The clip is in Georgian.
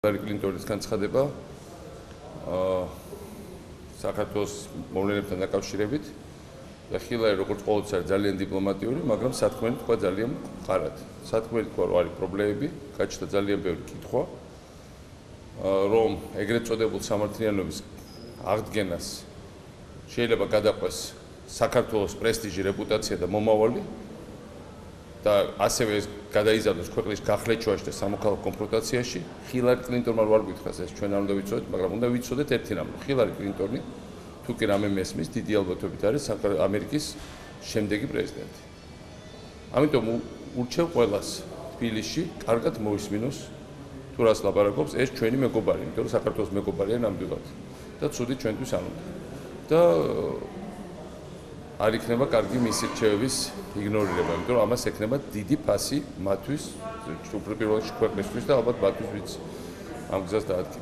კლინტონის განცხადება საქართველოს მოვლენებთან დაკავშირებით და ხილარი როგორც ყოველთვის არის ძალიან დიპლომატიური, მაგრამ სათქმელი თქვა ძალიან მყარად. სათქმელი თქვა რომ არის პრობლემები, გაჩნდა ძალიან ბევრი კითხვა, რომ ეგრეთ წოდებულ სამართლიანობის აღდგენას შეიძლება გადაყვეს საქართველოს პრესტიჟი, რეპუტაცია და მომავალი და ასევე ეს გადაიზარდოს ქვეყნის გახლეჩვაში და სამოქალაქო კონფრონტაციაში. ხილარი კლინტონმა არ გვითხას ეს ჩვენ არ უნდა ვიცოდეთ, მაგრამ უნდა ვიცოდეთ ერთი რამ, ხილარი კლინტონი თუ კი რამე მესმის, დიდი ალბათობით არის ამერიკის შემდეგი პრეზიდენტი. ამიტომ ურჩევ ყველას თბილისში კარგად მოისმინოს თუ რას ლაპარაკობს ეს ჩვენი მეგობარი, იმიტომ რომ საქართველოს მეგობარია ნამდვილად და ცუდი ჩვენთვის არ უნდა. და არ იქნება კარგი მისი რჩევების იგნორირება, იმიტომ რომ ამას ექნება დიდი ფასი მათთვის, უპირველეს ქვეყნისთვის და ალბათ მათთვის, ვინც ამ გზას დაადგინა.